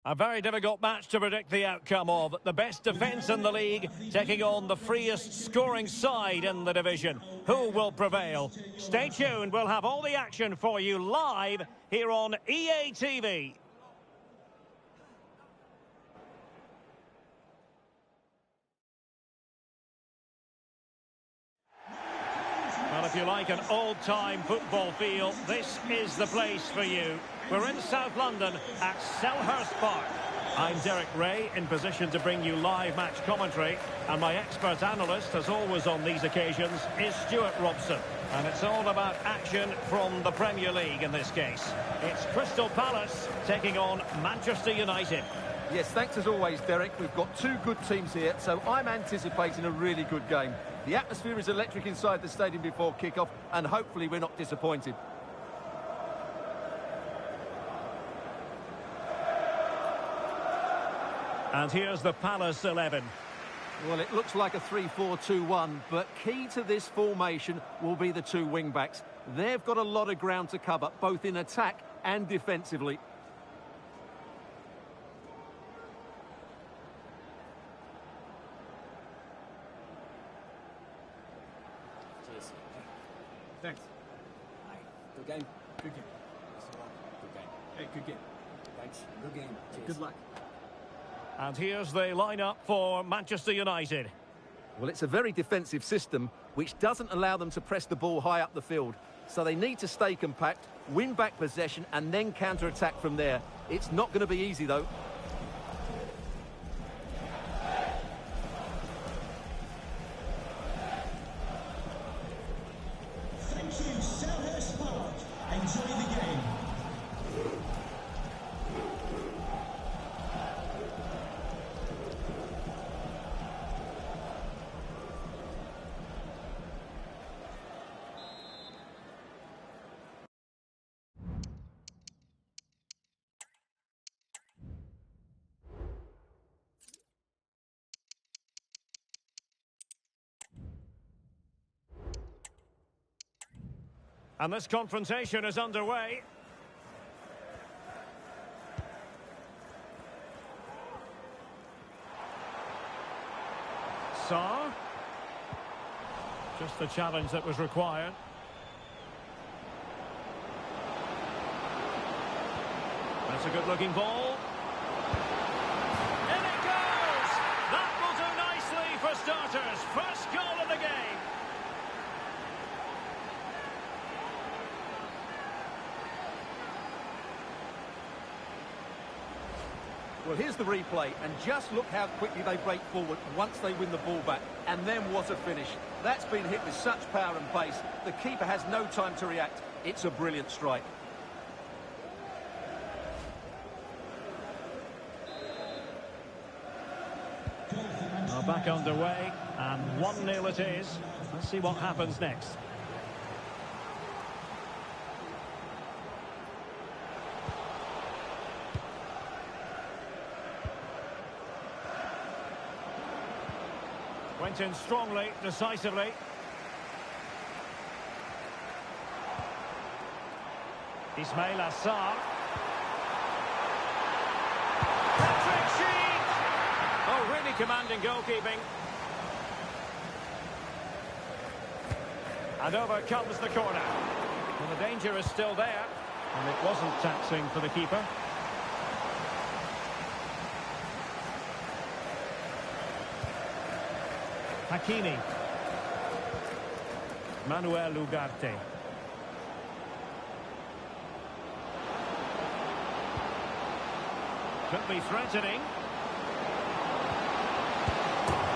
A very difficult match to predict the outcome of. The best defence in the league taking on the freest scoring side in the division. Who will prevail? Stay tuned, we'll have all the action for you live here on EA TV. Well, if you like an old-time football feel, this is the place for you. We're in South London at Selhurst Park. I'm Derek Ray, in position to bring you live match commentary. And my expert analyst, as always on these occasions, is Stuart Robson. And it's all about action from the Premier League in this case. It's Crystal Palace taking on Manchester United. Yes, thanks as always, Derek. We've got two good teams here, so I'm anticipating a really good game. The atmosphere is electric inside the stadium before kick-off, and hopefully we're not disappointed. And here's the Palace 11. Well, it looks like a 3-4-2-1, but key to this formation will be the two wing-backs. They've got a lot of ground to cover, both in attack and defensively. Cheers. Thanks. Hi. Good game. Good game. Good game. Hey, good game. Thanks. Good game. Cheers. Good luck. And here's the lineup for Manchester United. Well, it's a very defensive system, which doesn't allow them to press the ball high up the field. So they need to stay compact, win back possession, and then counter-attack from there. It's not going to be easy, though. Thank you, Selhurst Park. Enjoy the game. And this confrontation is underway. Sarr. Just the challenge that was required. That's a good-looking ball. In it goes! That will do nicely for starters. First goal of the game. Well, here's the replay, and just look how quickly they break forward once they win the ball back. And then what a finish. That's been hit with such power and pace. The keeper has no time to react. It's a brilliant strike. Well, back underway, and 1-0 it is. Let's see what happens next. Went in strongly, decisively. Ismail Assar. Patrick Schick! Oh, really commanding goalkeeping. And over comes the corner. Well, the danger is still there, and it wasn't taxing for the keeper. Hakimi. Manuel Ugarte. Could be threatening.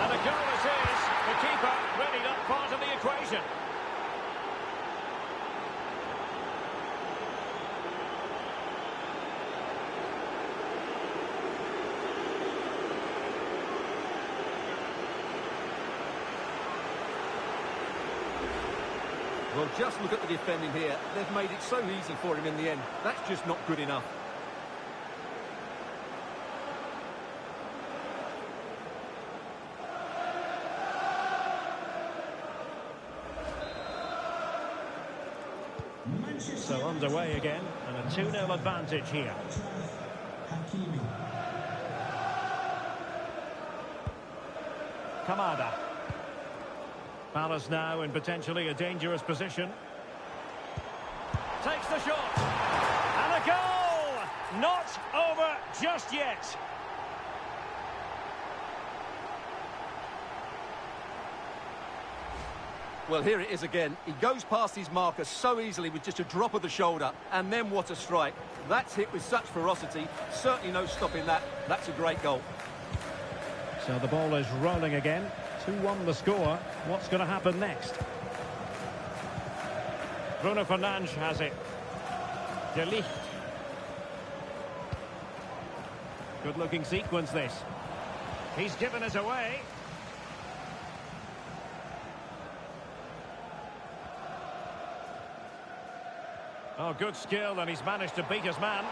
And a goal it is. The keeper really not part of the equation. Well, just look at the defending here. They've made it so easy for him in the end. That's just not good enough. So underway again, and a 2-0 advantage here. Hakimi. Kamada. Palace now in potentially a dangerous position. Takes the shot. And a goal! Not over just yet. Well, here it is again. He goes past his marker so easily with just a drop of the shoulder. And then what a strike. That's hit with such ferocity. Certainly no stopping that. That's a great goal. So the ball is rolling again. 2-1 the score. What's going to happen next? Bruno Fernandes has it. De Ligt. Good-looking sequence, this. He's given us away. Oh, good skill, and he's managed to beat his man.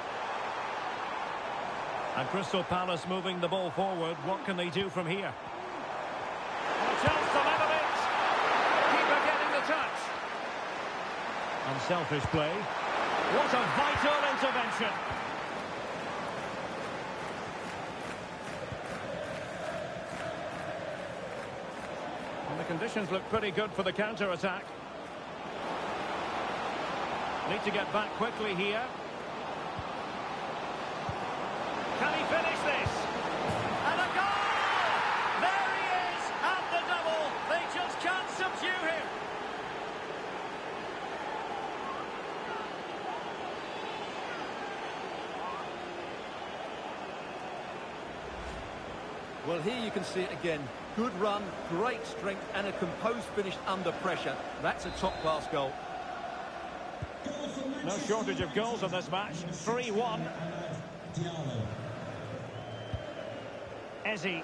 And Crystal Palace moving the ball forward. What can they do from here? A chance to level it. Keeper getting the touch. Unselfish play. What a vital intervention. And the conditions look pretty good for the counter-attack. Need to get back quickly here. Can he finish this? And a goal! There he is at the double. They just can't subdue him. Well, here you can see it again. Good run, great strength, and a composed finish under pressure. That's a top-class goal. No shortage of goals in this match. 3-1. Eze.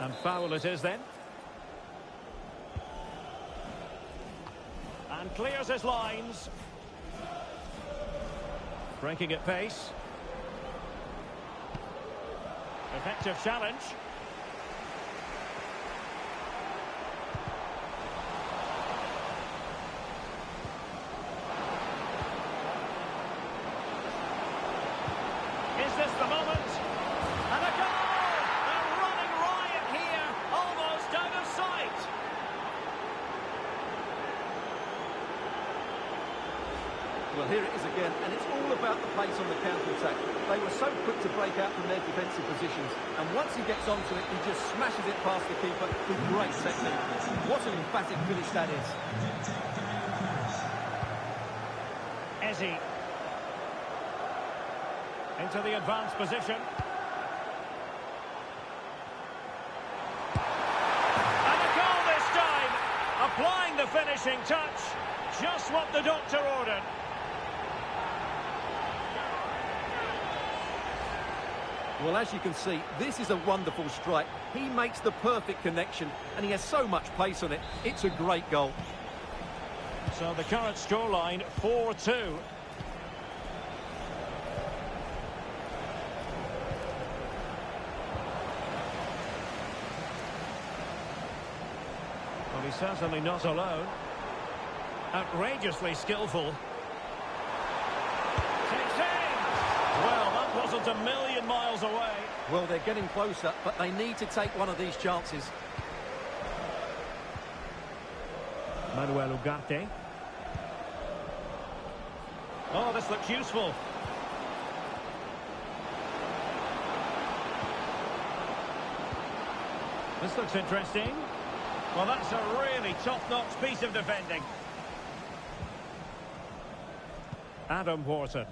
And foul it is then. And clears his lines. Breaking at pace. Effective challenge. Is this the moment? And a goal! They're running riot here, almost out of sight. Well, here it is again, and it's all about the pace on the counter-attack. They were so quick to break out from their defensive positions, and once he gets onto it, he just smashes it past the keeper with great technique. What an emphatic finish that is. Eze. Into the advanced position. And a goal this time! Applying the finishing touch. Just what the doctor ordered. Well, as you can see, this is a wonderful strike. He makes the perfect connection, and he has so much pace on it. It's a great goal. So the current scoreline, 4-2. Well, he's certainly not alone. Outrageously skillful. Takes aim! Well, that wasn't a million miles away. Well, they're getting closer, but they need to take one of these chances. Manuel Ugarte. Oh, this looks useful. This looks interesting. Well, that's a really top-notch piece of defending. Adam Wharton.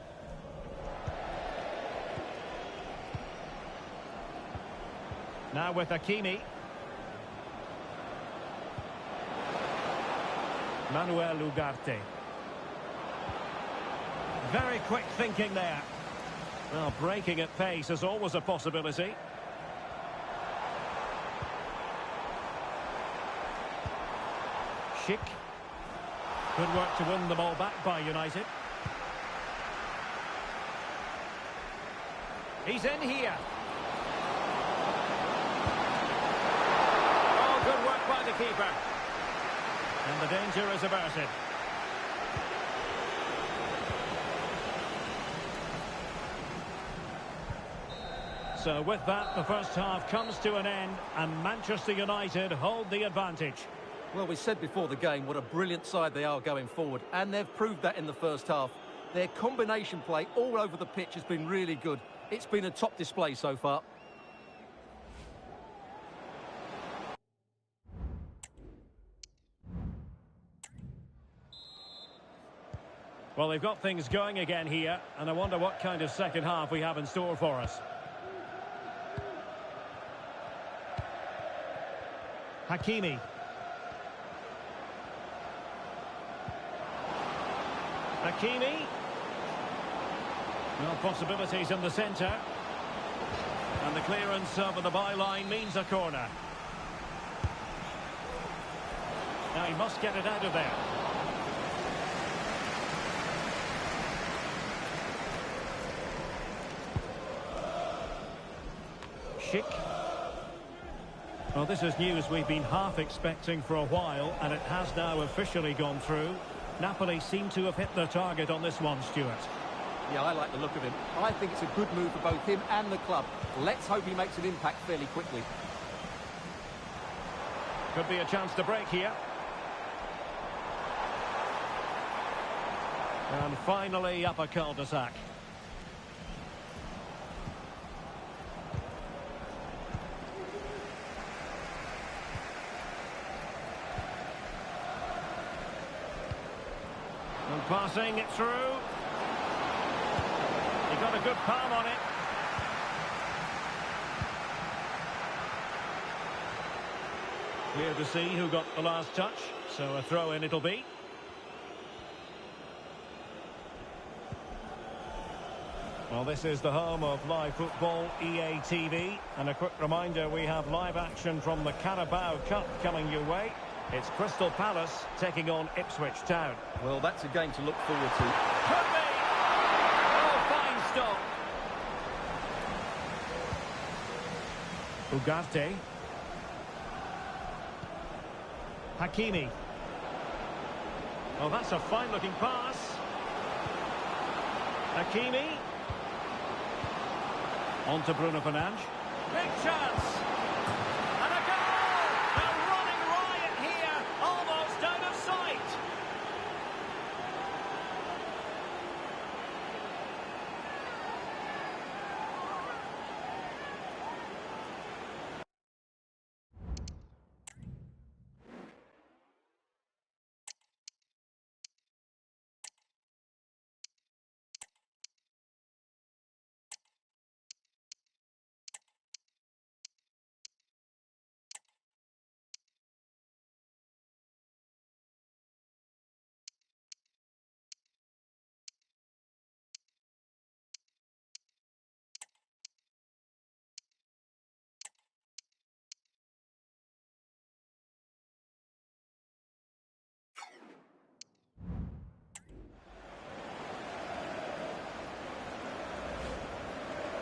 Now with Hakimi. Manuel Ugarte. Very quick thinking there. Well, breaking at pace is always a possibility. Schick. Good work to win the ball back by United. He's in here. Oh, good work by the keeper. And the danger is averted. So with that, the first half comes to an end, and Manchester United hold the advantage. Well, we said before the game what a brilliant side they are going forward, and they've proved that in the first half. Their combination play all over the pitch has been really good. It's been a top display so far. Well, they've got things going again here, and I wonder what kind of second half we have in store for us. Hakimi. Hakimi. Well, possibilities in the centre. And the clearance over the byline means a corner. Now he must get it out of there. Schick. Well, this is news we've been half expecting for a while, and it has now officially gone through. Napoli seem to have hit their target on this one, Stuart. Yeah, I like the look of him. I think it's a good move for both him and the club. Let's hope he makes an impact fairly quickly. Could be a chance to break here. And finally up a cul-de-sac. And passing it through. He got a good palm on it. Clear to see who got the last touch, so a throw-in it'll be. Well, this is the home of live football, EA TV, and a quick reminder, we have live action from the Carabao Cup coming your way. It's Crystal Palace taking on Ipswich Town. Well, that's a game to look forward to. Could be! Oh, fine stop. Ugarte. Hakimi. Oh, that's a fine-looking pass. Hakimi. On to Bruno Fernandes. Big chance. And a goal! A running riot here, almost out of sight.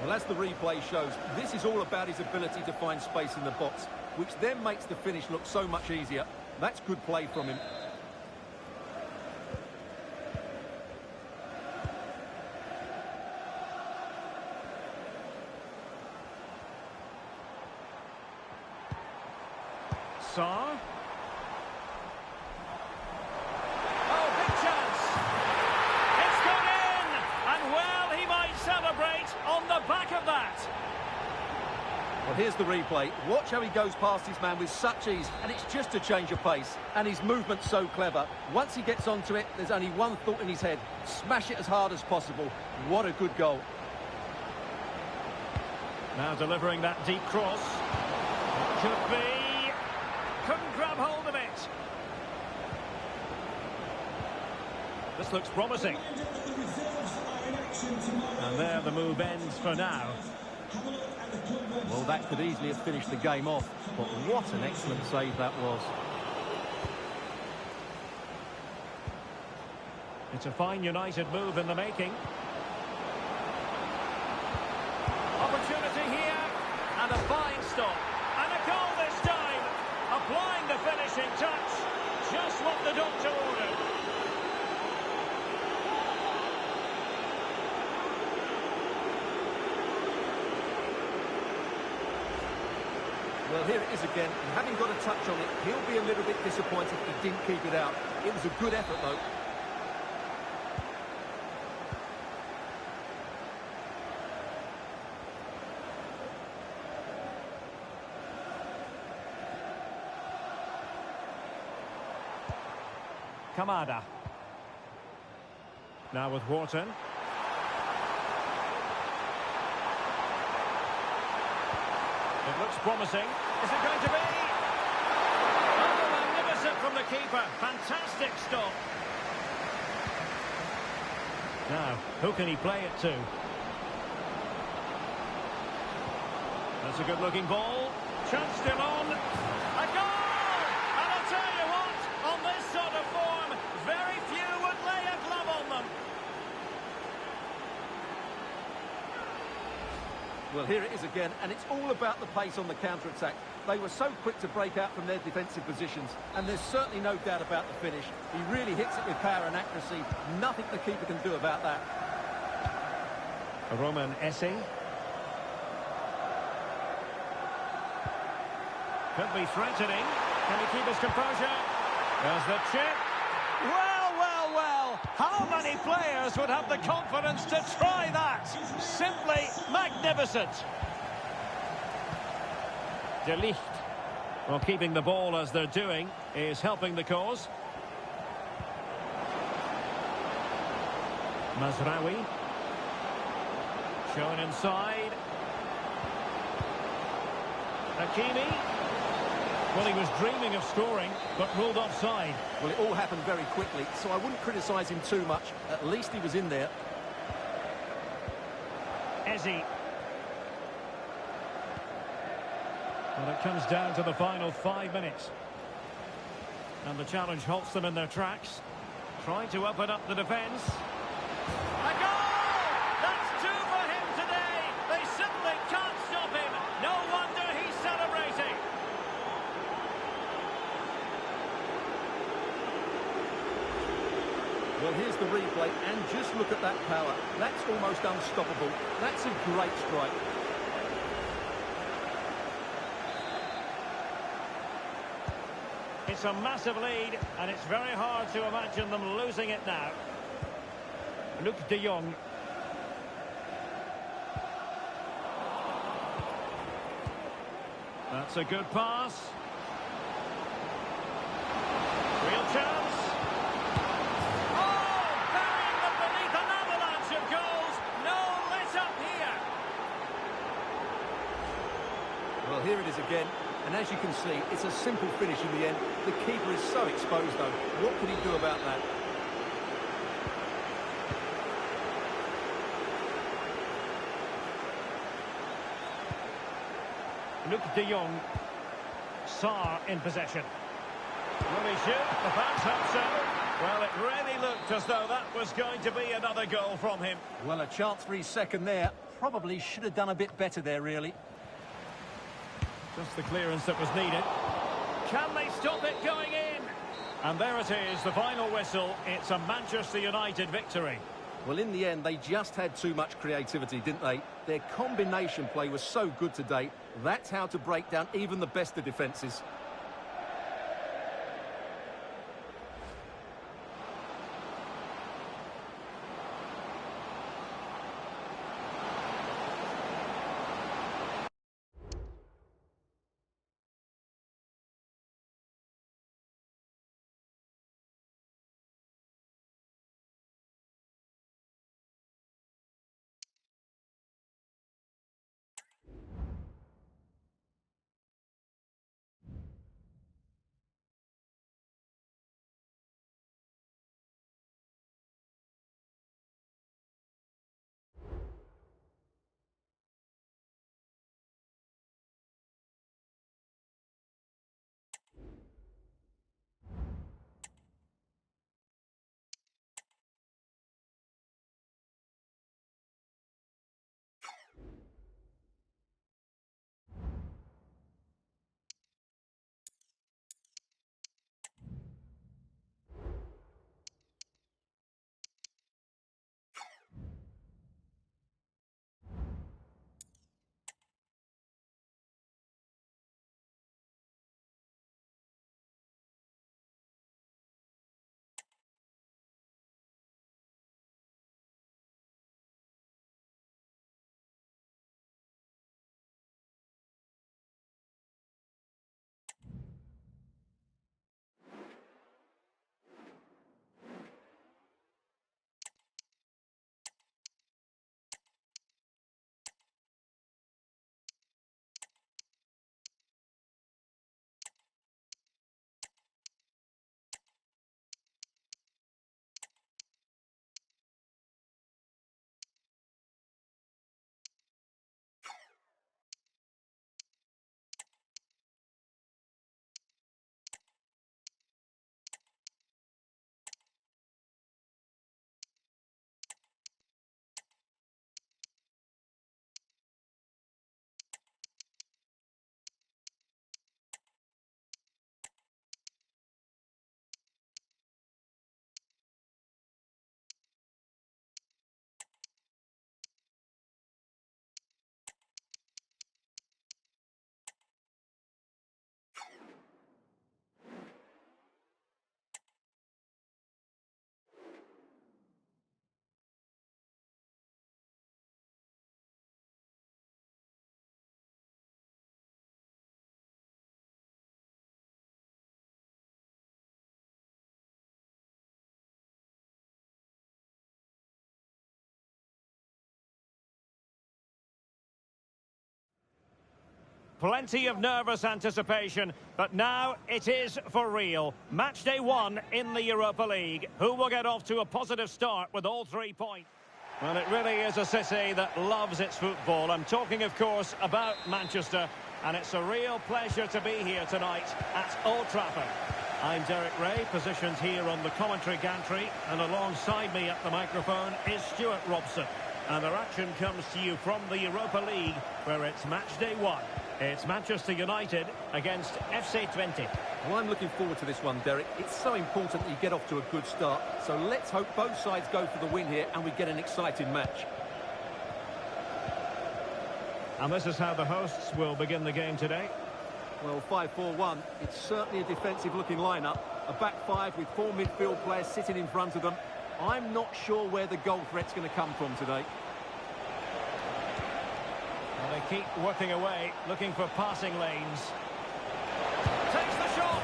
Well, as the replay shows, this is all about his ability to find space in the box, which then makes the finish look so much easier. That's good play from him. Sarr. Oh, big chance. It's gone in. And well, he might celebrate on the back of that. Well, here's the replay. Watch how he goes past his man with such ease, and it's just a change of pace. And his movement's so clever. Once he gets onto it, there's only one thought in his head. Smash it as hard as possible. What a good goal. Now delivering that deep cross. It could be. Couldn't grab hold of it. This looks promising. And there the move ends for now. Well, that could easily have finished the game off, but what an excellent save that was. It's a fine United move in the making. Opportunity here, and a fine stop. And a goal this time, applying the finishing touch. Just what the doctor ordered. Well, here it is again, and having got a touch on it, he'll be a little bit disappointed he didn't keep it out. It was a good effort, though. Kamada. Now with Wharton. It looks promising. Is it going to be? Oh, magnificent from the keeper. Fantastic stop. Now, who can he play it to? That's a good-looking ball. Chance still on. A goal! And I'll tell you what, on this sort of form, very few would lay a glove on them. Well, here it is again, and it's all about the pace on the counter-attack. They were so quick to break out from their defensive positions, and there's certainly no doubt about the finish. He really hits it with power and accuracy. Nothing the keeper can do about that. Roman Esse. Could be threatening. Can he keep his composure? There's the chip. Well, well, well. How many players would have the confidence to try that? Simply magnificent. De Ligt. Well, keeping the ball as they're doing is helping the cause. Mazraoui. Shown inside. Hakimi. Well, he was dreaming of scoring, but ruled offside. Well, it all happened very quickly, so I wouldn't criticise him too much. At least he was in there. Eze. Well, it comes down to the final 5 minutes. And the challenge halts them in their tracks. Trying to open up the defence. A goal! That's 2 for him today! They simply can't stop him. No wonder he's celebrating. Well, here's the replay, and just look at that power. That's almost unstoppable. That's a great strike. It's a massive lead, and it's very hard to imagine them losing it now. Luc de Jong. That's a good pass. Real chance. Well, here it is again, and as you can see, it's a simple finish in the end. The keeper is so exposed, though. What can he do about that? Luc de Jong. Sarr in possession. Will he shoot? The fans hope so. Well, it really looked as though that was going to be another goal from him. Well, a chance for his second there. Probably should have done a bit better there, really. Just the clearance that was needed. Can they stop it going in? And there it is, the final whistle. It's a Manchester United victory. Well, in the end, they just had too much creativity, didn't they? Their combination play was so good today. That's how to break down even the best of defences. plenty of nervous anticipation, but now it is for real. Match day 1 in the Europa League. Who will get off to a positive start with all 3 points? Well, it really is a city that loves its football. I'm talking, of course, about Manchester, and it's a real pleasure to be here tonight at Old Trafford. I'm Derek Ray, positioned here on the commentary gantry, and alongside me at the microphone is Stuart Robson. And their action comes to you from the Europa League, where it's match day 1. It's Manchester United against FC Twente. Well, I'm looking forward to this one, Derek. It's so important that you get off to a good start. So let's hope both sides go for the win here and we get an exciting match. And this is how the hosts will begin the game today. Well, 5-4-1, it's certainly a defensive-looking lineup. A back five with 4 midfield players sitting in front of them. I'm not sure where the goal threat's going to come from today. Well, they keep working away, looking for passing lanes. Takes the shot!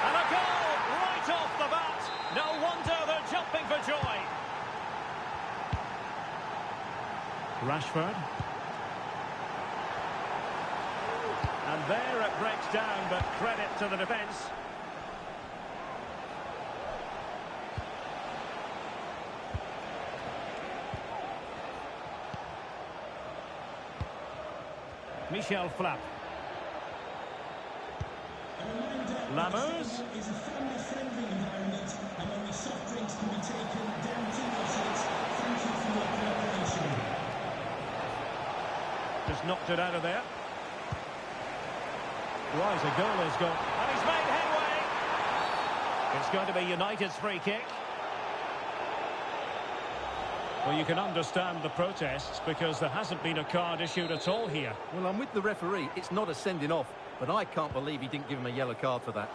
And a goal right off the bat! No wonder they're jumping for joy! Rashford. And there it breaks down, but credit to the defence. Michel Flapp. Lammers. Is a family-friendly environment, and only soft drinks can be taken down to your seats. Thank you for your cooperation. Just knocked it out of there. Right, a goal is gone. And he's made headway. It's going to be United's free kick. Well, you can understand the protests because there hasn't been a card issued at all here. Well, I'm with the referee. It's not a sending off, but I can't believe he didn't give him a yellow card for that.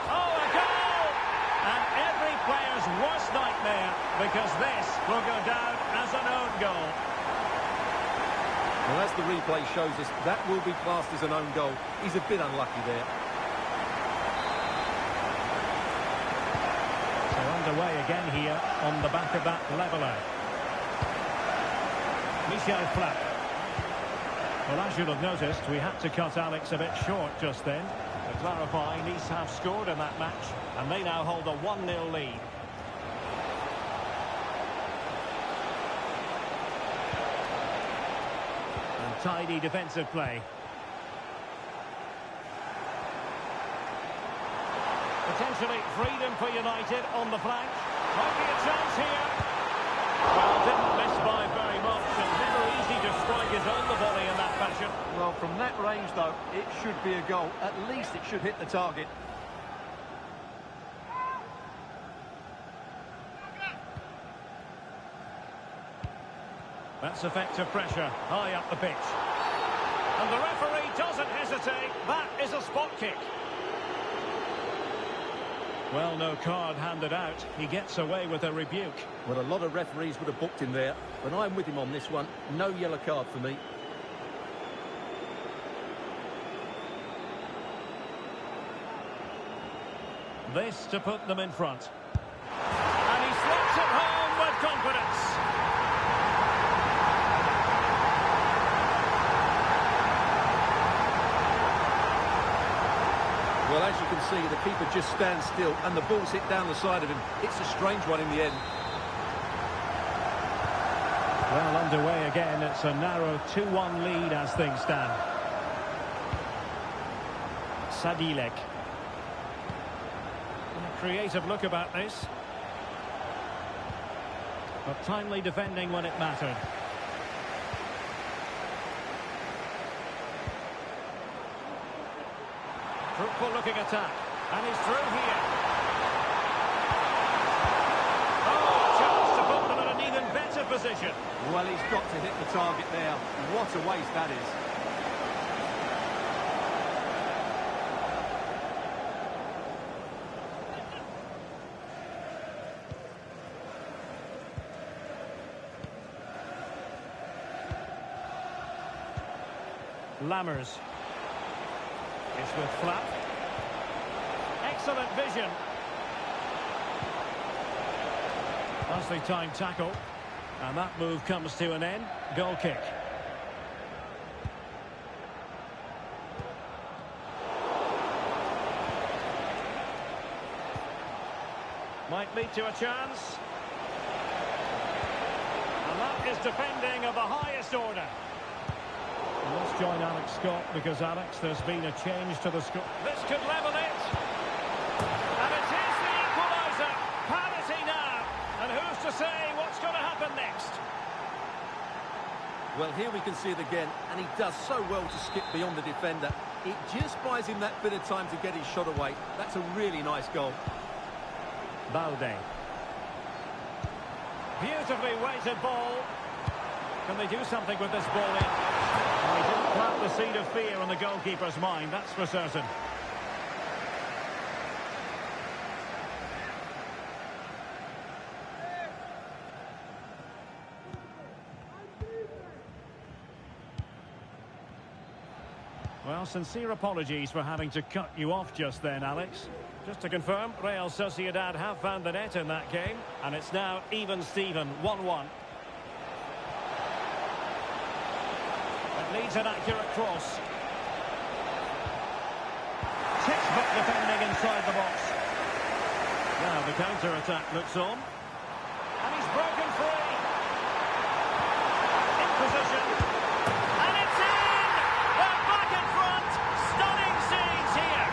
Oh, a goal! And every player's worst nightmare, because this will go down as an own goal. Well, as the replay shows us, that will be classed as an own goal. He's a bit unlucky there. So underway again here on the back of that leveller. Michel Flapp. Well, as you'll have noticed, we had to cut Alex a bit short just then. To clarify, Nice have scored in that match, and they now hold a 1-0 lead. And tidy defensive play. Potentially freedom for United on the flank. Might be a chance here. Well, didn't miss by very much, and never easy to strike his own the volley in that fashion. Well, from that range, though, it should be a goal. At least it should hit the target. That's effective pressure, high up the pitch. And the referee doesn't hesitate. That is a spot kick. Well, no card handed out. He gets away with a rebuke. Well, a lot of referees would have booked him there, but I'm with him on this one. No yellow card for me. This to put them in front. And he slots it home with confidence. Well, as you can see, the keeper just stands still and the ball's hit down the side of him. It's a strange one in the end. Well, underway again. It's a narrow 2-1 lead as things stand. Sadilek. A creative look about this. But timely defending when it mattered. Fruitful looking attack. And he's through here. Oh, chance to put them in an even better position. Well, he's got to hit the target there. What a waste that is. Lammers. It's with Flapp. Excellent vision. Nicely timed tackle. And that move comes to an end. Goal kick. Might lead to a chance. And that is defending of the highest order. Well, let's join Alex Scott because, Alex, there's been a change to the score. This could level it. And it is the equaliser. Parity now. And who's to say what's going to happen next? Well, here we can see it again, and he does so well to skip beyond the defender. It just buys him that bit of time to get his shot away. That's a really nice goal. Balde. Beautifully weighted ball. Can they do something with this ball in? Well, he didn't plant the seed of fear in the goalkeeper's mind, that's for certain. Well, sincere apologies for having to cut you off just then, Alex. Just to confirm, Real Sociedad have found the net in that game, and it's now even Steven, 1-1. It needs an accurate cross. Textbook defending inside the box. Now the counter-attack looks on. And he's broken free. In position. And it's in! They're back in front. Stunning scenes here.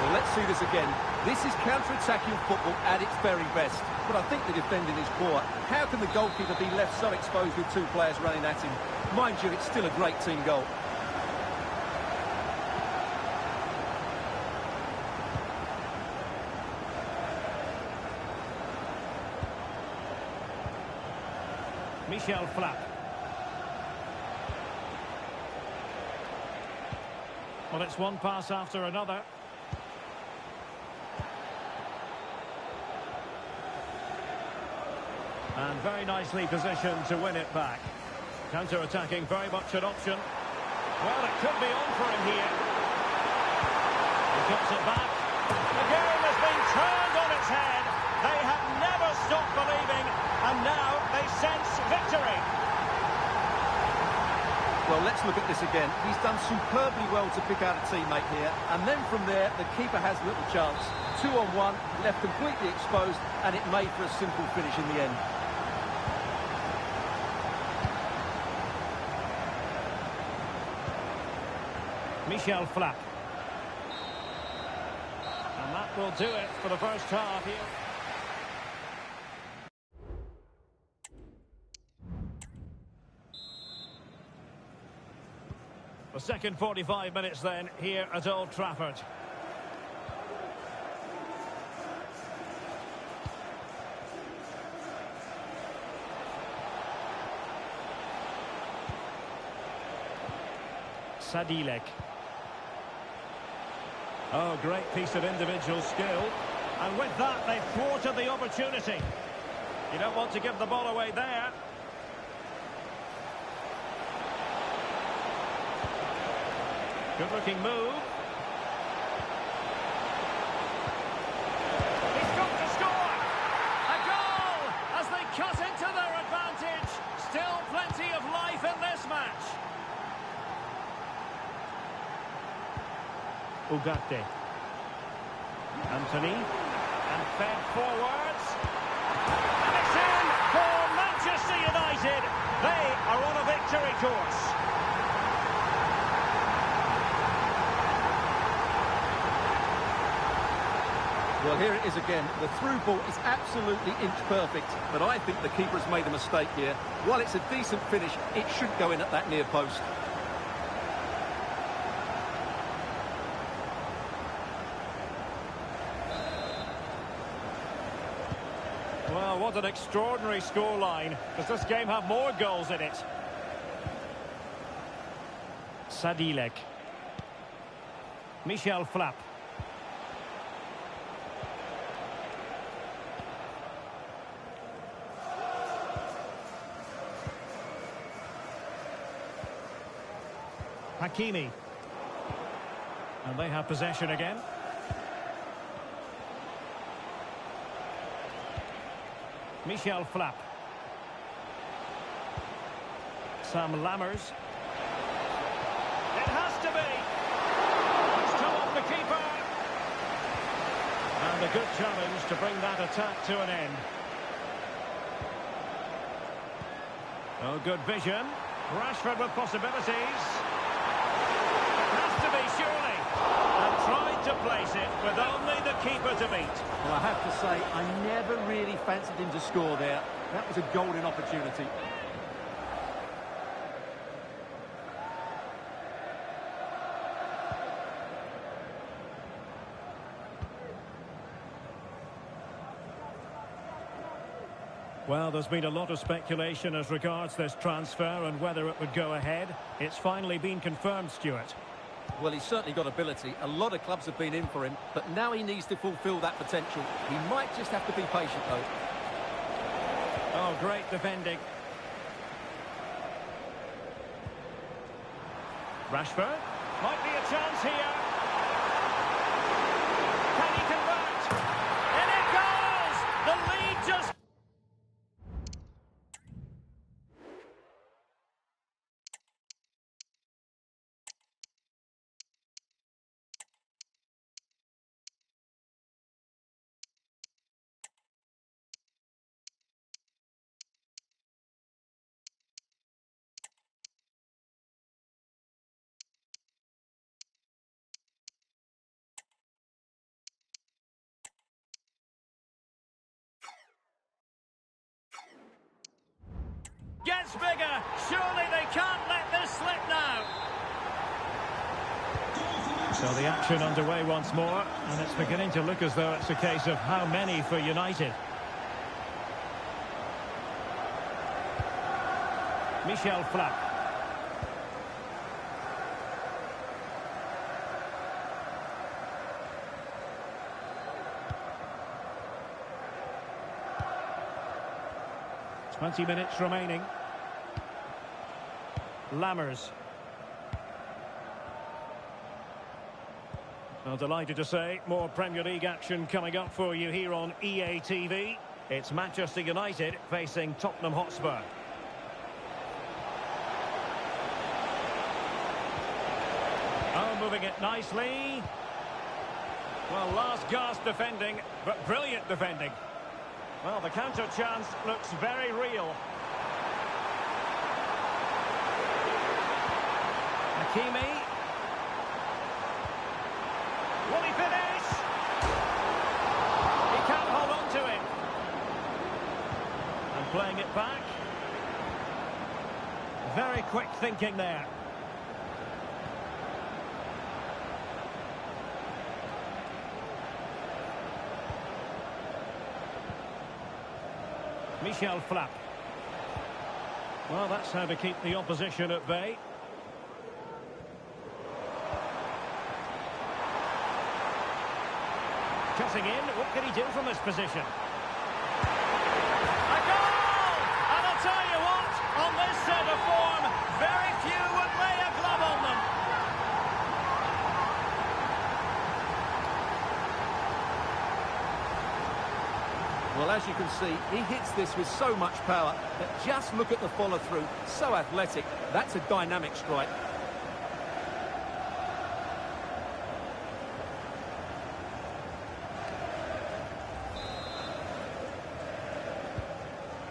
Well, let's see this again. This is counter-attacking football at its very best. But I think the defending is poor. How can the goalkeeper be left so exposed with two players running at him? Mind you, it's still a great team goal. Michel Flapp. Well, it's one pass after another. And very nicely positioned to win it back. Counter-attacking, very much an option. Well, it could be on for him here. He cuts it back. The game has been turned on its head. They have never stopped believing, and now they sense victory. Well, let's look at this again. He's done superbly well to pick out a teammate here, and then from there, the keeper has little chance. 2-on-1, left completely exposed, and it made for a simple finish in the end. Michel Flapp. And that will do it for the first half here. The second 45 minutes then here at Old Trafford. Sadilek. Oh, great piece of individual skill. And with that, they've thwarted the opportunity. You don't want to give the ball away there. Good-looking move. He's got to score! A goal as they cut into their advantage. Still plenty of life in this match. Ugarte. Anthony. And fed forwards. And it's in for Manchester United. They are on a victory course. Well, here it is again. The through ball is absolutely inch perfect, but I think the keeper has made a mistake here. While it's a decent finish, it should go in at that near post. Well, what an extraordinary scoreline. Does this game have more goals in it? Sadilek. Michel Flapp. Hakimi. And they have possession again. Michel Flapp. Sam Lammers. It has to be. Still off the keeper. And a good challenge to bring that attack to an end. Oh, good vision. Rashford with possibilities. It has to be, surely. And tried to place it with only the keeper to beat. Well, I have to say, I never really fancied him to score there. That was a golden opportunity. Well, there's been a lot of speculation as regards this transfer and whether it would go ahead. It's finally been confirmed, Stuart. Well, he's certainly got ability. A lot of clubs have been in for him, but now he needs to fulfil that potential. He might just have to be patient, though. Oh, great defending. Rashford. Might be a chance here. Can he convert? In it goes! The lead just... gets bigger. Surely they can't let this slip now. So the action underway once more, and it's beginning to look as though it's a case of how many for United. Michel Flapp. Twenty minutes remaining. Lammers. Well, delighted to say, more Premier League action coming up for you here on EA TV. It's Manchester United facing Tottenham Hotspur. Oh, moving it nicely. Well, last gasp defending, but brilliant defending. Well, the counter chance looks very real. Hakimi. Will he finish? He can't hold on to it. And playing it back. Very quick thinking there. Michel Flapp. Well, that's how to keep the opposition at bay. Cutting in, what can he do from this position? A goal! And I'll tell you what, on this set of form, very few would lay a glove on them. Well, as you can see, he hits this with so much power, but just look at the follow-through. So athletic. That's a dynamic strike.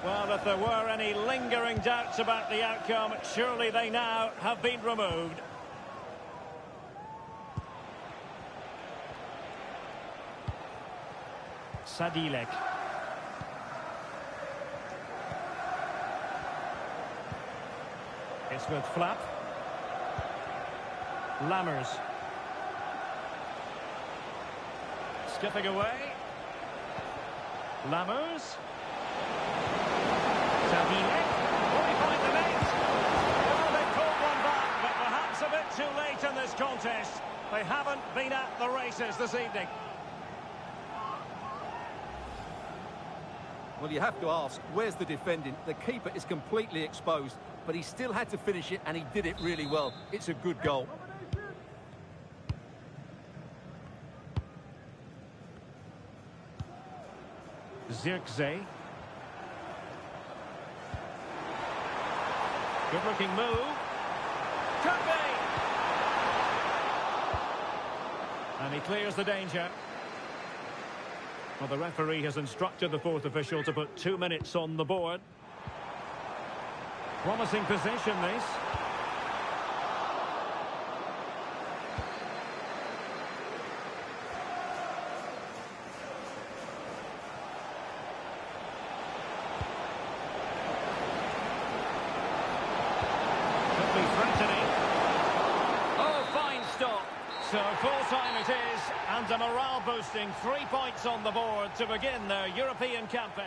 Well, if there were any lingering doubts about the outcome, surely they now have been removed. Sadilek. It's with Flapp. Lammers. Skipping away. Lammers. Sadilek. Will he find the net? Well, they pulled one back, but perhaps a bit too late in this contest. They haven't been at the races this evening. Well, you have to ask, where's the defending? The keeper is completely exposed, but he still had to finish it, and he did it really well. It's a good goal. Zirkzee. Good-looking move. Could be! And he clears the danger. Well, the referee has instructed the fourth official to put 2 minutes on the board. Promising position, this. Could be threatening. Oh, fine stop. So full-time it is, and a morale-boosting 3 points on the board to begin their European campaign.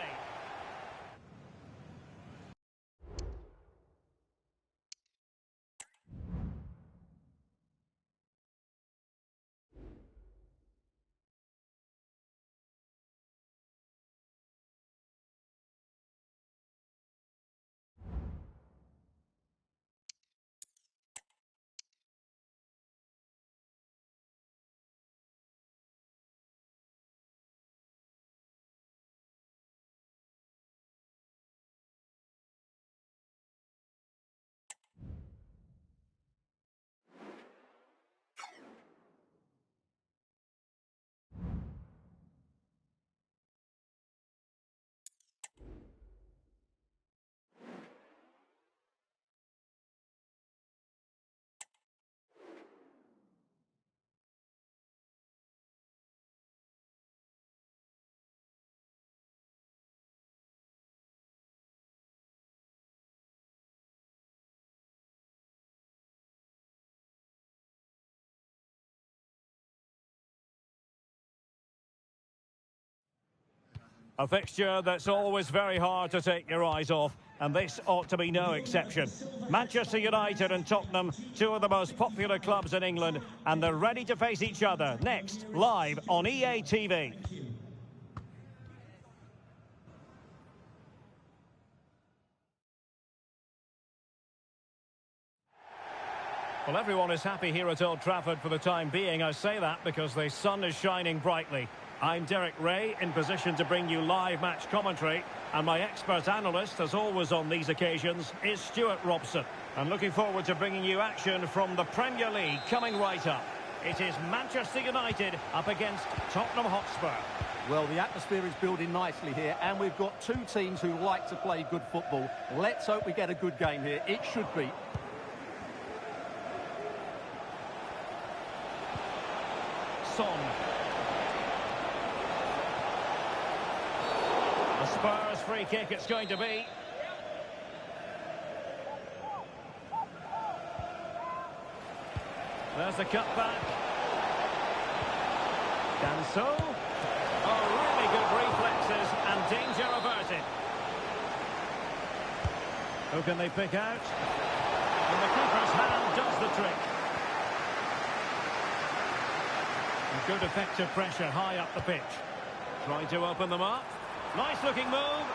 A fixture that's always very hard to take your eyes off, and this ought to be no exception. Manchester United and Tottenham, two of the most popular clubs in England, and they're ready to face each other next, live on EA TV. Well, everyone is happy here at Old Trafford for the time being. I say that because the sun is shining brightly. I'm Derek Ray, in position to bring you live match commentary, and my expert analyst, as always on these occasions, is Stuart Robson. I'm looking forward to bringing you action from the Premier League coming right up. It is Manchester United up against Tottenham Hotspur. Well, the atmosphere is building nicely here, and we've got two teams who like to play good football. Let's hope we get a good game here. It should be. Son. The Spurs free kick it's going to be. There's the cutback. Danso. Oh, really good reflexes and danger averted. Who can they pick out? And the keeper's hand does the trick. And good effective pressure high up the pitch. Trying to open them up. Nice looking move.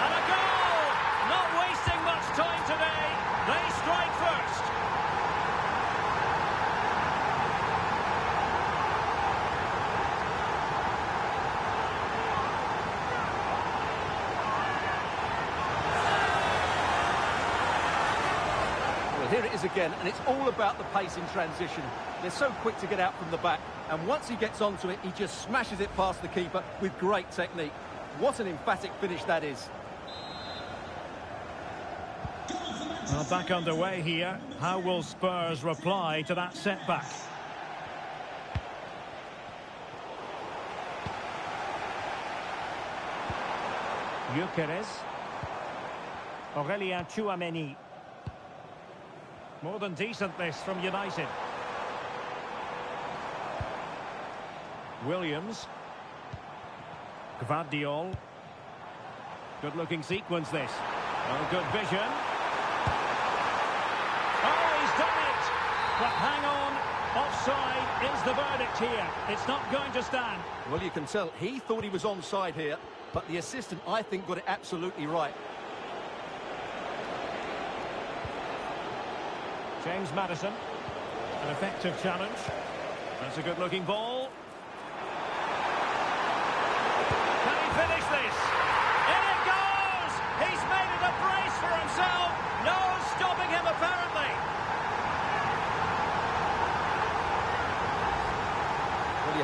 And a goal! Not wasting much time today. They strike first. Well, here it is again, and it's all about the pace in transition. They're so quick to get out from the back, and once he gets onto it, he just smashes it past the keeper with great technique. What an emphatic finish that is. Well, back underway here. How will Spurs reply to that setback? Gyökeres. Aurélien Tchouaméni. More than decent this from United. Williams. Gvardiol. Good looking sequence this. Oh, good vision. Oh, he's done it! But hang on, offside is the verdict here. It's not going to stand. Well, you can tell he thought he was onside here, but the assistant, I think, got it absolutely right. James Maddison. An effective challenge. That's a good looking ball. Can he finish this? In it goes! He's made it a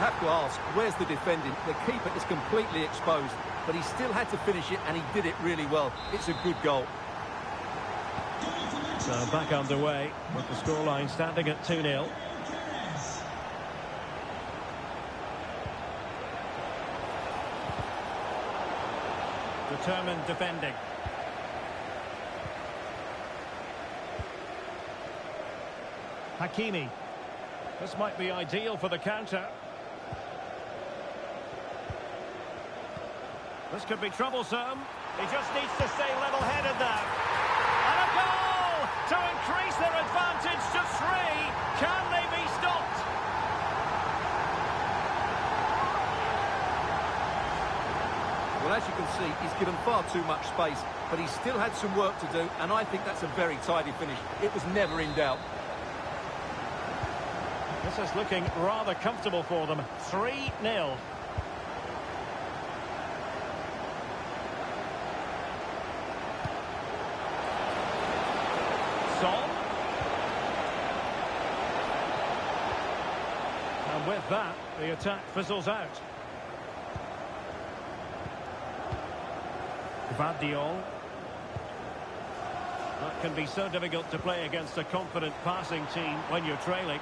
have to ask, where's the defending? The keeper is completely exposed, but he still had to finish it, and he did it really well. It's a good goal. So back underway with the scoreline standing at 2-0. Determined defending. Hakimi. This might be ideal for the counter. This could be troublesome. He just needs to stay level-headed now. And a goal to increase their advantage to 3. Can they be stopped? Well, as you can see, he's given far too much space, but he still had some work to do, and I think that's a very tidy finish. It was never in doubt. This is looking rather comfortable for them. 3-0. Son. And with that, the attack fizzles out. Gvardiol. That can be so difficult to play against a confident passing team when you're trailing.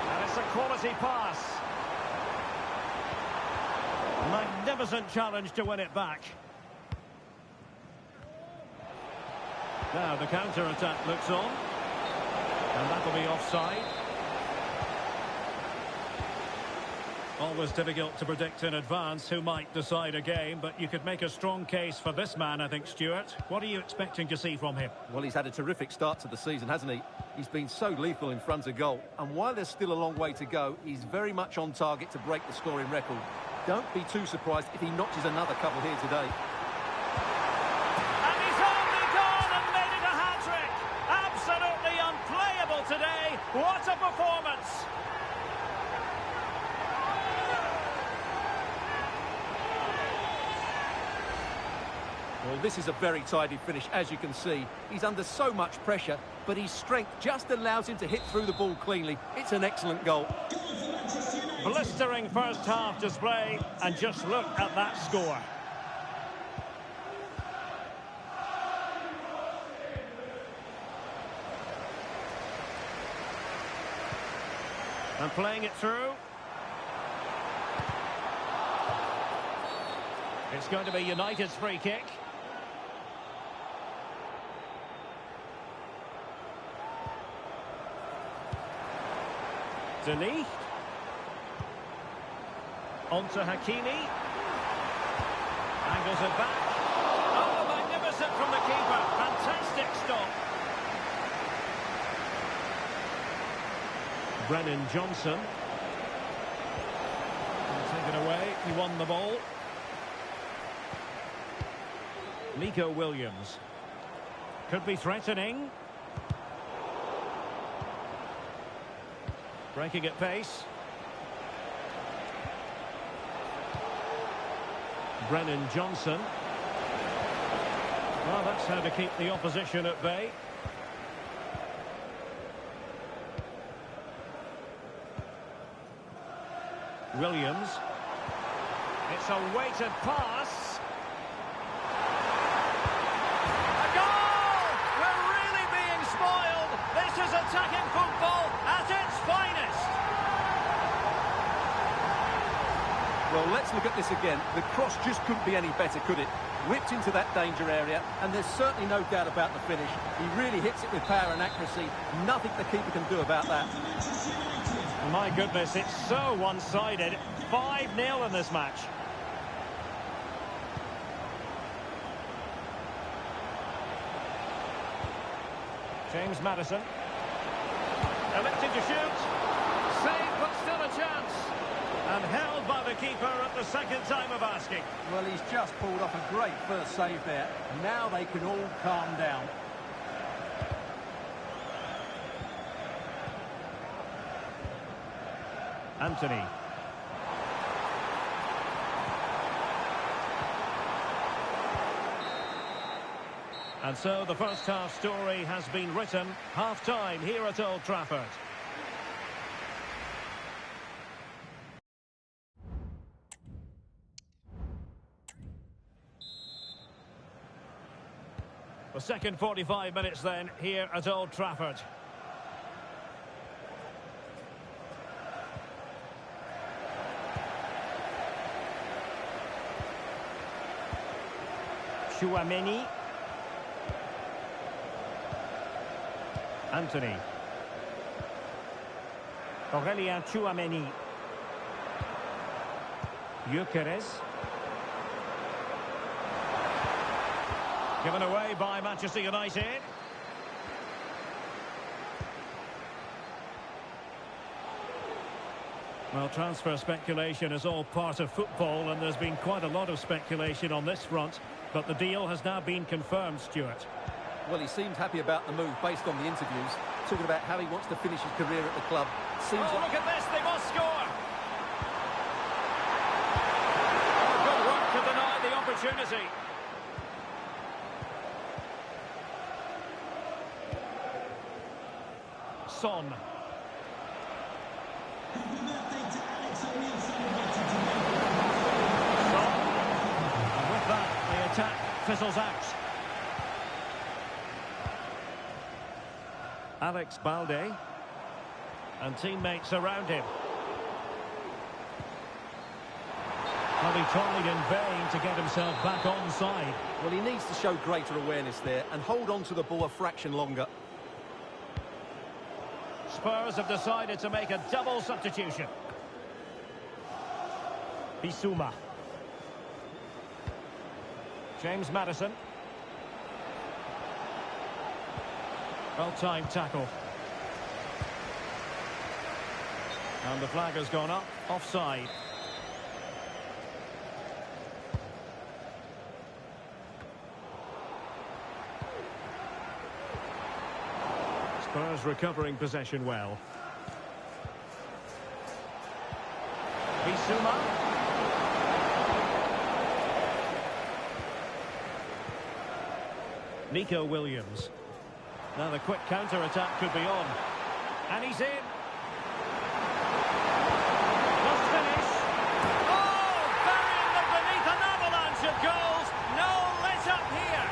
And it's a quality pass. Magnificent challenge to win it back. Now the counter-attack looks on. And that'll be offside. Always difficult to predict in advance who might decide a game, but you could make a strong case for this man, I think, Stuart. What are you expecting to see from him? Well, he's had a terrific start to the season, hasn't he? He's been so lethal in front of goal. And while there's still a long way to go, he's very much on target to break the scoring record. Don't be too surprised if he notches another couple here today. And he's only gone and made it a hat-trick! Absolutely unplayable today! What a performance! Well, this is a very tidy finish, as you can see. He's under so much pressure, but his strength just allows him to hit through the ball cleanly. It's an excellent goal. Blistering first half display, and just look at that score. And playing it through. It's going to be United's free kick. Denis. On to Hakimi. Angles it back. Oh, magnificent from the keeper. Fantastic stop. Brennan Johnson. Take it away. He won the ball. Nico Williams. Could be threatening. Breaking at pace. Brennan Johnson. Well, that's how to keep the opposition at bay. Williams. It's a weighted pass. A goal! We're really being spoiled. This is attacking football at its finest. Well, let's look at this again. The cross just couldn't be any better, could it? Whipped into that danger area, and there's certainly no doubt about the finish. He really hits it with power and accuracy. Nothing the keeper can do about that. My goodness, it's so one-sided. 5-0 in this match. James Maddison. Elected to shoot. Save, but still a chance. And held by the keeper at the second time of asking. Well, he's just pulled off a great first save there. Now they can all calm down. Anthony. And so the first half story has been written. Half-time here at Old Trafford. The second 45 minutes then here at Old Trafford. Tchouaméni. Anthony. Aurélien Tchouaméni. Gyökeres. Given away by Manchester United. Well, transfer speculation is all part of football, and there's been quite a lot of speculation on this front, but the deal has now been confirmed, Stuart. Well, he seemed happy about the move based on the interviews, talking about how he wants to finish his career at the club. Seems oh, like... look at this, they must score! Oh, good work to deny the opportunity. Son. Happy birthday to Alex O'Neill celebrating today. Son. And with that, the attack fizzles out. Alex Balde. And teammates around him. Well, he tried in vain to get himself back onside. Well, he needs to show greater awareness there and hold on to the ball a fraction longer. Spurs have decided to make a double substitution. Bissouma. James Maddison. Well-timed tackle. And the flag has gone up, offside. Spurs recovering possession well. Bissouma. Nico Williams. Now the quick counter-attack could be on. And he's in. Must finish. Oh! Burying them beneath an avalanche of goals. No let-up here.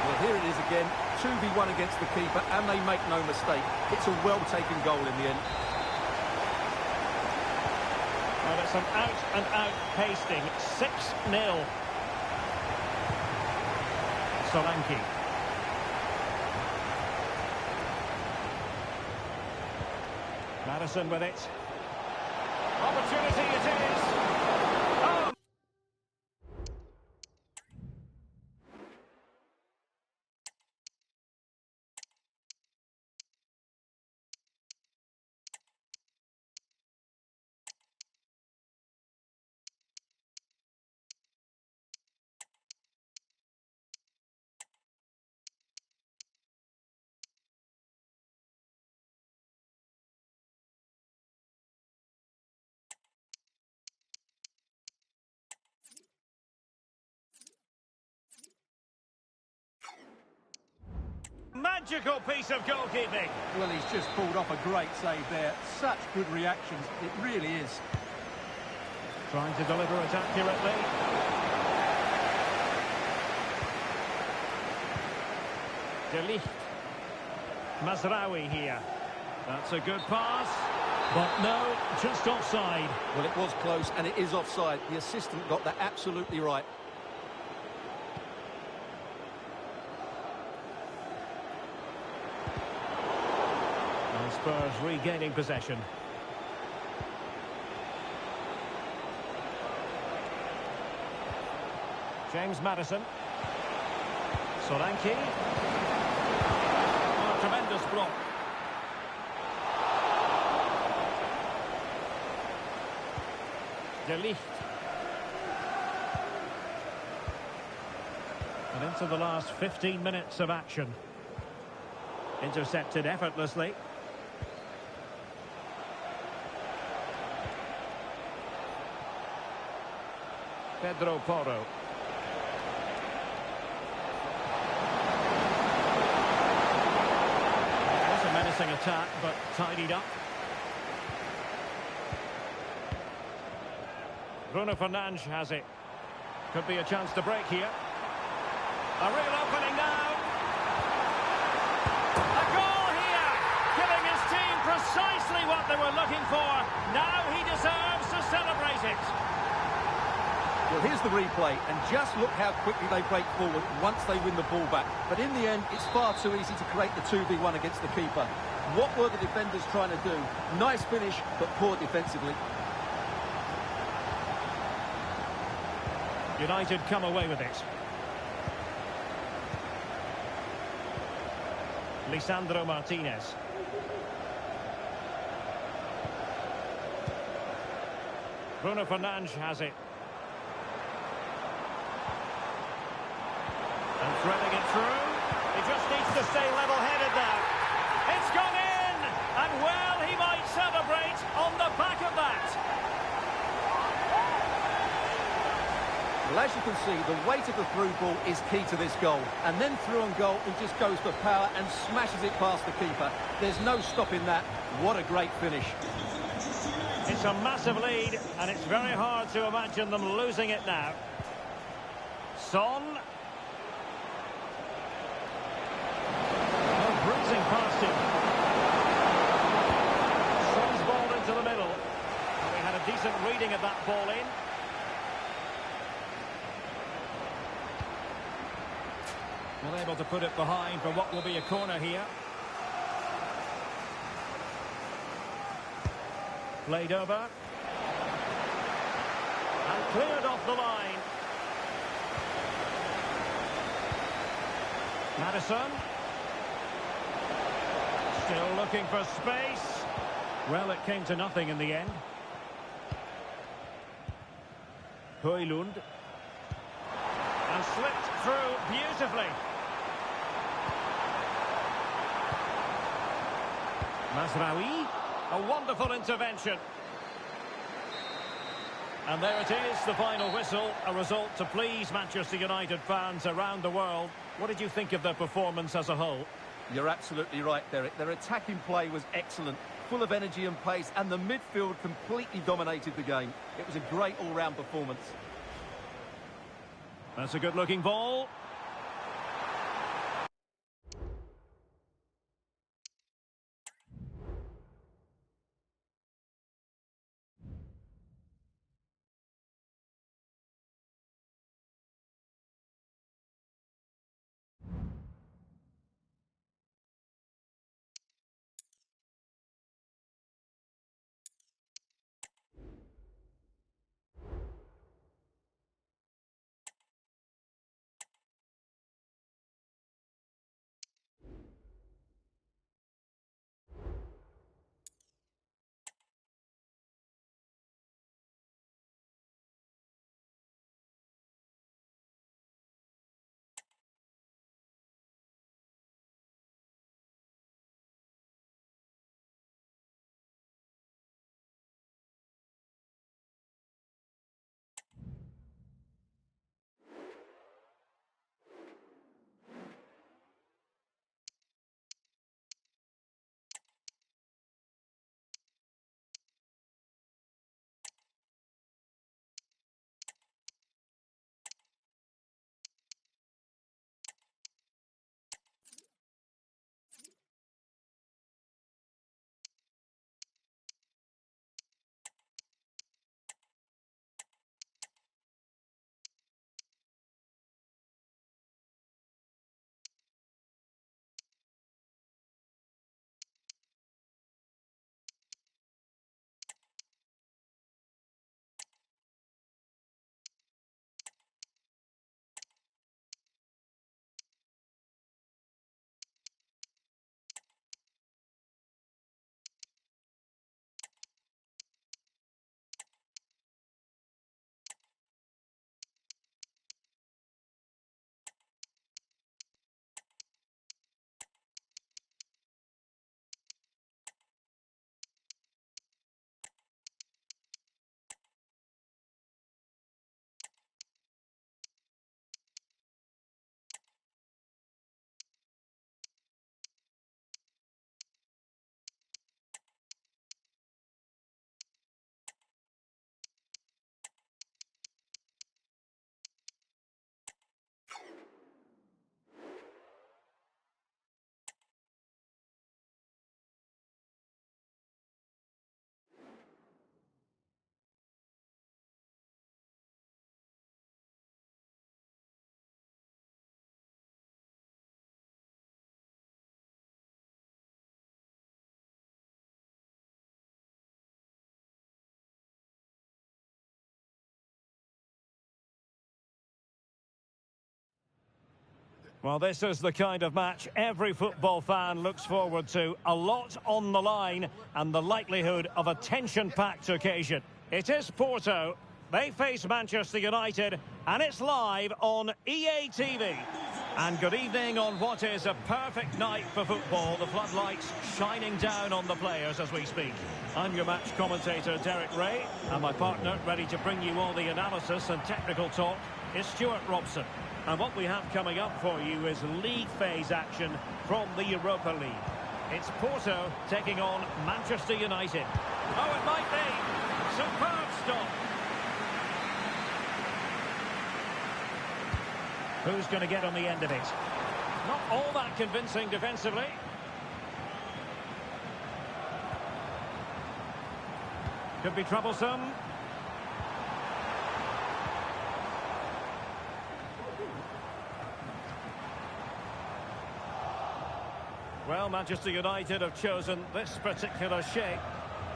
Well, here it is again. 2v1 against the keeper, and they make no mistake. It's a well-taken goal in the end. Well, it's an out-and-out pasting. 6-0. Solanke. Maddison with it. Opportunity it is. Oh! Magical piece of goalkeeping. Well, he's just pulled off a great save there. Such good reactions. It really is. Trying to deliver it accurately. De Ligt. Mazraoui here. That's a good pass. But no, just offside. Well, it was close, and it is offside. The assistant got that absolutely right. And Spurs regaining possession. James Maddison. Solanke. Oh, tremendous block. De Ligt. And into the last 15 minutes of action. Intercepted effortlessly. Pedro Porro. It was a menacing attack, but tidied up. Bruno Fernandes has it. Could be a chance to break here. A real opening now. A goal here, giving his team precisely what they were looking for. Now he deserves to celebrate it. Well, here's the replay, and just look how quickly they break forward once they win the ball back. But in the end, it's far too easy to create the 2v1 against the keeper. What were the defenders trying to do? Nice finish, but poor defensively. United come away with it. Lisandro Martinez. Bruno Fernandes has it. And threading it through. He just needs to stay level-headed now. It's gone in! And well, he might celebrate on the back of that. Well, as you can see, the weight of the through ball is key to this goal. And then through on goal, he just goes for power and smashes it past the keeper. There's no stopping that. What a great finish. It's a massive lead, and it's very hard to imagine them losing it now. Son. Oh, bruising past him. Son's ball into the middle. And we had a decent reading of that ball in. Well, able to put it behind for what will be a corner here. Played over. And cleared off the line. Maddison. Still looking for space. Well, it came to nothing in the end. Højlund. And slipped through beautifully. Mazraoui, a wonderful intervention. And there it is, the final whistle, a result to please Manchester United fans around the world. What did you think of their performance as a whole? You're absolutely right, Derek. Their attacking play was excellent, full of energy and pace, and the midfield completely dominated the game. It was a great all-round performance. That's a good-looking ball. Well, this is the kind of match every football fan looks forward to. A lot on the line and the likelihood of a tension-packed occasion. It is Porto. They face Manchester United, and it's live on EA TV. And good evening on what is a perfect night for football. The floodlights shining down on the players as we speak. I'm your match commentator, Derek Ray, and my partner, ready to bring you all the analysis and technical talk, is Stuart Robson. And what we have coming up for you is league phase action from the Europa League. It's Porto taking on Manchester United. Oh, it might be. Superb stop. Who's going to get on the end of it? Not all that convincing defensively. Could be troublesome. Well, Manchester United have chosen this particular shape.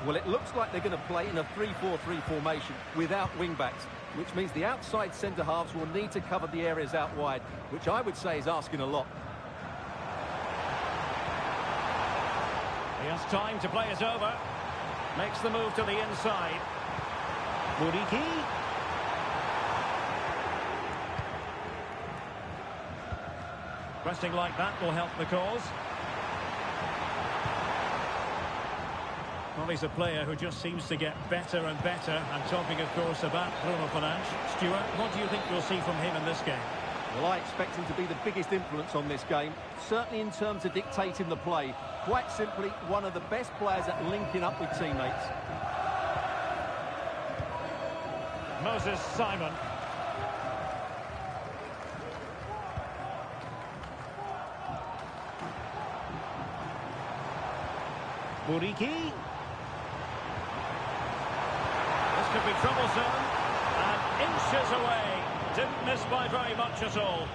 Well, it looks like they're going to play in a 3-4-3 formation without wing-backs, which means the outside centre-halves will need to cover the areas out wide, which I would say is asking a lot. He has time to play it over. Makes the move to the inside. Muriqi. Pressing like that will help the cause. Well, he's a player who just seems to get better and better. I'm talking, of course, about Bruno Fernandes. Stuart, what do you think we'll see from him in this game? Well, I expect him to be the biggest influence on this game, certainly in terms of dictating the play. Quite simply, one of the best players at linking up with teammates. Moses Simon. Muriqi. Could be troublesome, and inches away. Didn't miss by very much at all.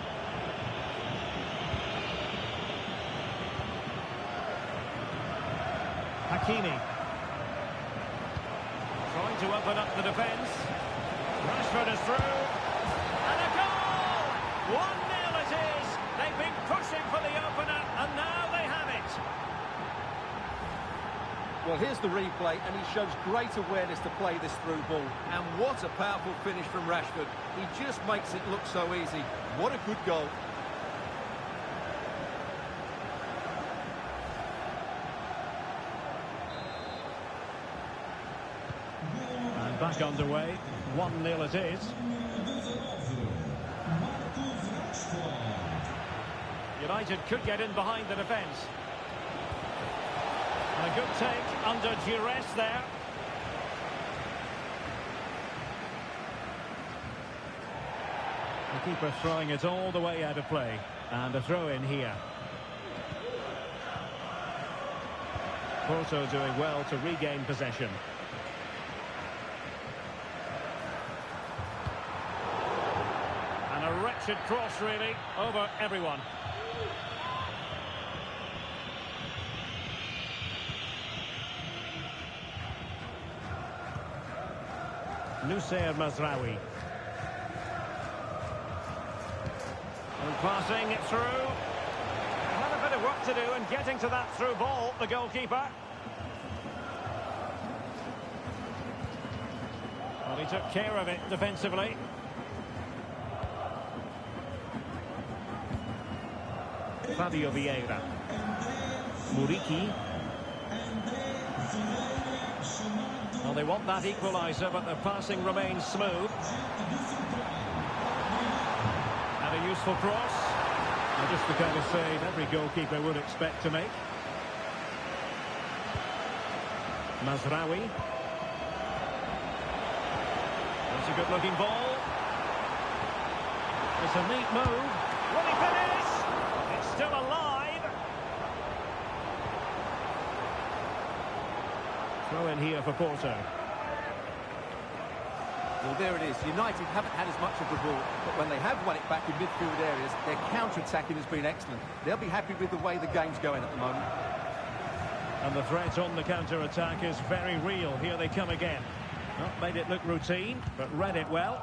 Hakimi. Trying to open up the defence. Rashford is through. And a goal! 1-0 it is. They've been pushing for the opener, and now they have it. Well, here's the replay, and he shows great awareness to play this through ball. And what a powerful finish from Rashford. He just makes it look so easy. What a good goal. And back underway. 1-0 it is. United could get in behind the defence. A good take under duress there. The keeper throwing it all the way out of play. And a throw in here. Porto doing well to regain possession. And a wretched cross, really, over everyone. Noussair Mazraoui. And passing it through. Had a bit of work to do in getting to that through ball, the goalkeeper. Well, he took care of it defensively. Fabio Vieira. Muriqi. Well, they want that equaliser, but the passing remains smooth. And a useful cross. Well, just the kind of save every goalkeeper would expect to make. Mazraoui. That's a good-looking ball. It's a neat move. Will he finish? It's still alive. Throw in here for Porto. Well, there it is. United haven't had as much of the ball, but when they have won it back in midfield areas, their counter-attacking has been excellent. They'll be happy with the way the game's going at the moment. And the threat on the counter-attack is very real. Here they come again. Not made it look routine, but read it well.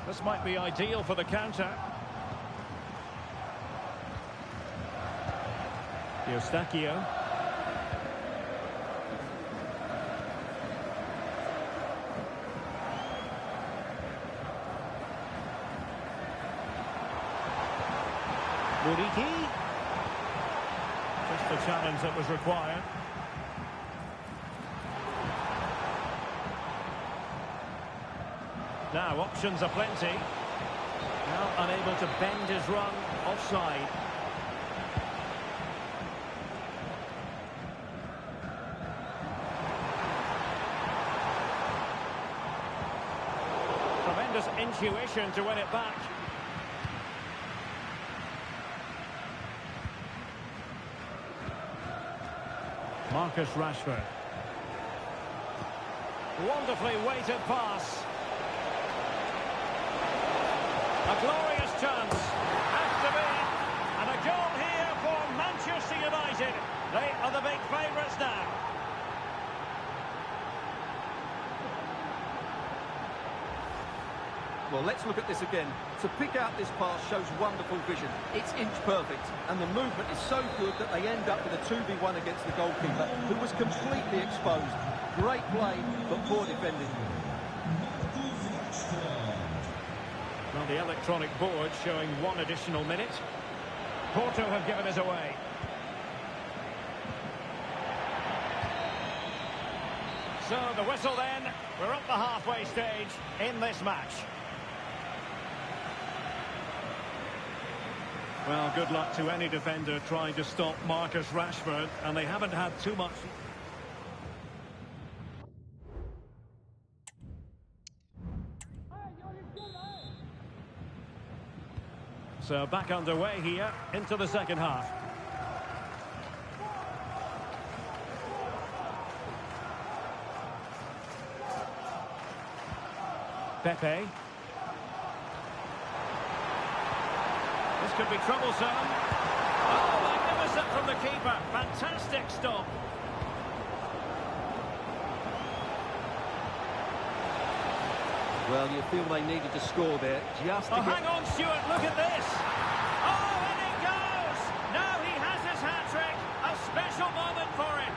This might be ideal for the counter. Eustachio. Muriqi. Just the challenge that was required. Now, options are plenty. Now unable to bend his run offside. Tremendous intuition to win it back. Marcus Rashford. Wonderfully weighted pass. A glorious chance. Has to be. And a goal here for Manchester United. They are the big favourites now. Well, let's look at this again. To pick out this pass shows wonderful vision. It's inch perfect, and the movement is so good that they end up with a 2v1 against the goalkeeper, who was completely exposed. Great play, but poor defending. Well, the electronic board showing 1 additional minute. Porto have given us away. So the whistle then. We're up the halfway stage in this match. Well, good luck to any defender trying to stop Marcus Rashford, and they haven't had too much. So back underway here into the second half. Pepe. This could be troublesome. Oh, magnificent from the keeper. Fantastic stop. Well, you feel they needed to score there just to hang on, Stuart, look at this. Oh, and it goes! Now he has his hat-trick. A special moment for him.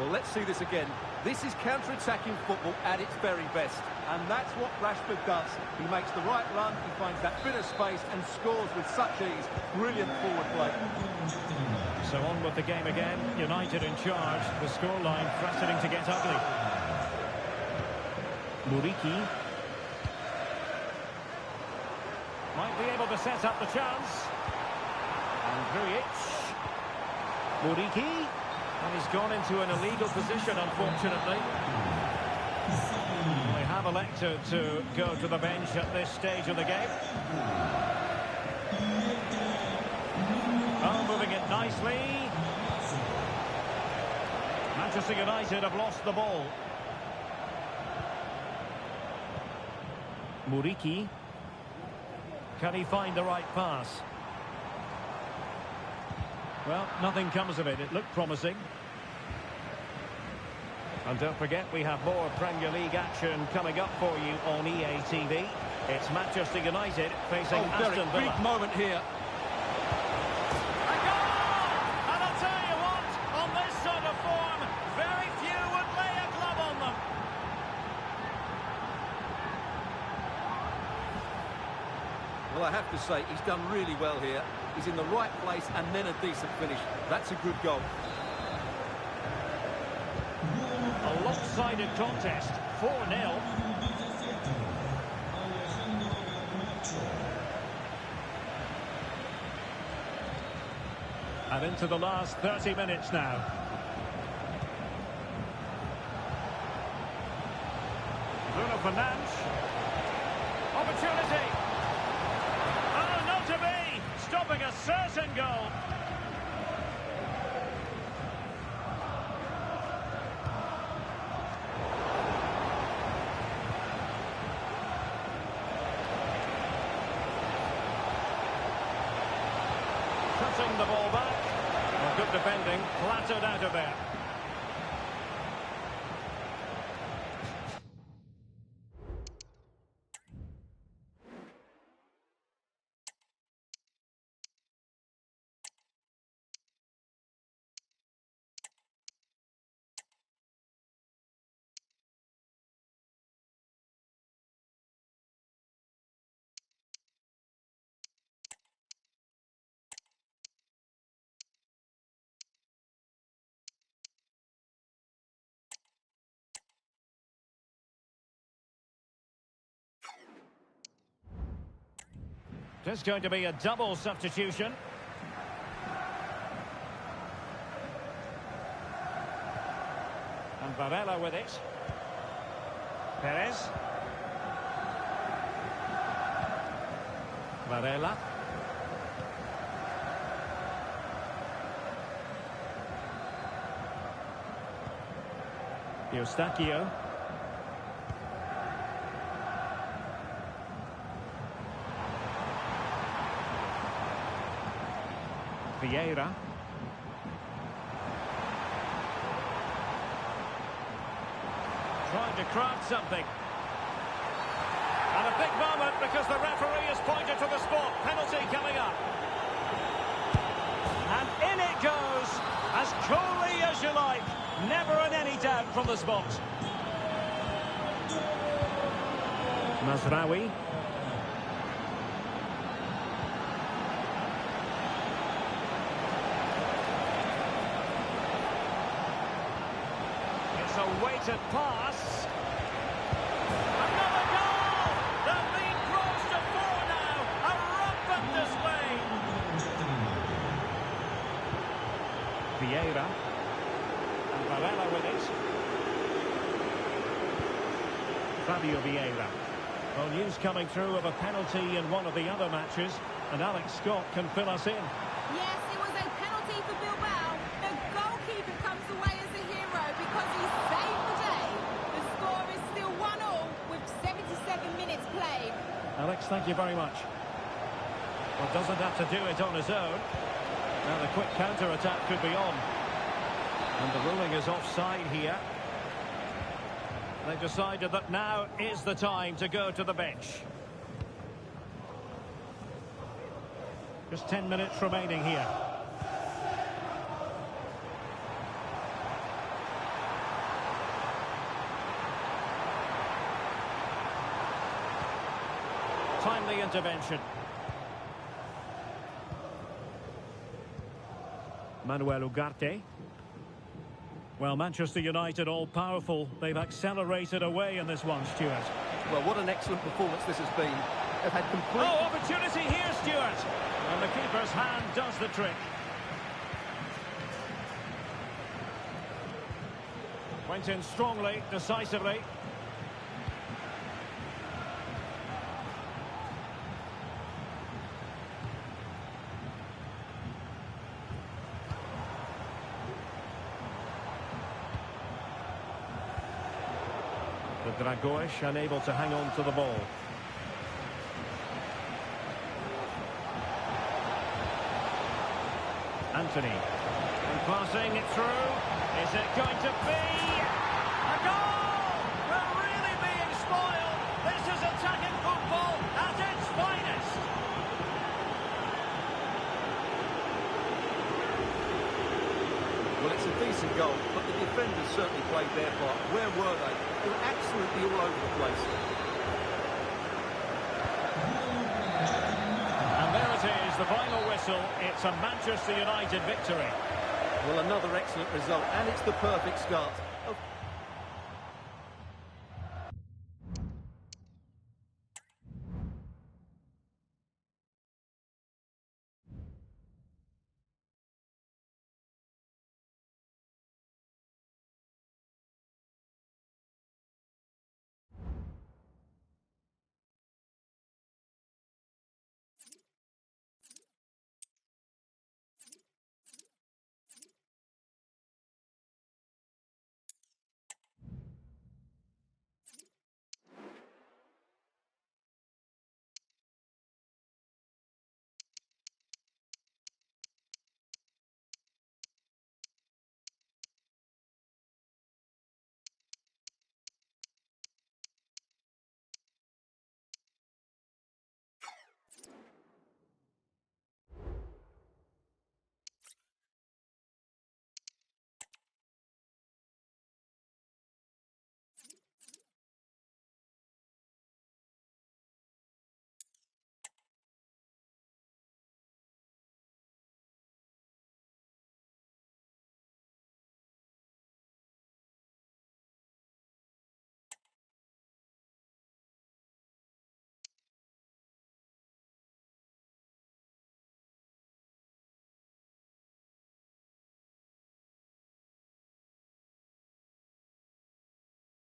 Well, let's see this again. This is counter-attacking football at its very best. And that's what Rashford does. He makes the right run, he finds that bit of space and scores with such ease. Brilliant forward play. So on with the game again. United in charge. The scoreline threatening to get ugly. Muriqi. Might be able to set up the chance. And Grujic. Muriqi. And he's gone into an illegal position, unfortunately. They have elected to go to the bench at this stage of the game. Oh, moving it nicely. Manchester United have lost the ball. Muriqi. Can he find the right pass? Well, nothing comes of it. It looked promising. And don't forget, we have more Premier League action coming up for you on EA TV. It's Manchester United facing Aston Villa. Big moment here. A goal! And I'll tell you what, on this sort of form, very few would lay a glove on them. Well, I have to say, he's done really well here. He's in the right place and then a decent finish. That's a good goal. A lopsided contest, 4-0. And into the last 30 minutes now. Bruno Fernandes. Opportunity. Oh, not to be. Stopping a certain goal. Cutting the ball back. Well, good defending, flattered out of there. There's going to be a double substitution. And Varela with it. Perez. Varela. Eustachio. Vieira. Trying to craft something. And a big moment because the referee has pointed to the spot. Penalty coming up. And in it goes, as coolly as you like. Never in any doubt from the spot. Mazraoui. It's a weighted pass. Another goal! The lead grows to 4 now. A rampant display. Vieira. And Varela with it. Fabio Vieira. Well, news coming through of a penalty in one of the other matches, and Alex Scott can fill us in. Yes, it was a penalty for Bilbao. The goalkeeper comes away as a hero because he saved the day. The score is still 1-1 with 77 minutes played. Alex, thank you very much. Well, doesn't have to do it on his own. Now the quick counter-attack could be on. And the ruling is offside here. They've decided that now is the time to go to the bench. Just 10 minutes remaining here. Timely intervention. Manuel Ugarte. Well, Manchester United all-powerful. They've accelerated away in this one, Stuart. Well, what an excellent performance this has been. They've had complete... Oh, opportunity here, Stuart. And the keeper's hand does the trick. Went in strongly, decisively. The Dragões unable to hang on to the ball. Anthony. And passing it through. Is it going to be a goal? We're really being spoiled. This is attacking football at its finest. Well, it's a decent goal, but the defenders certainly played their part. Where were they? They were absolutely all over the place. And there it is, the final whistle. It's a Manchester United victory. Well, another excellent result, and it's the perfect start.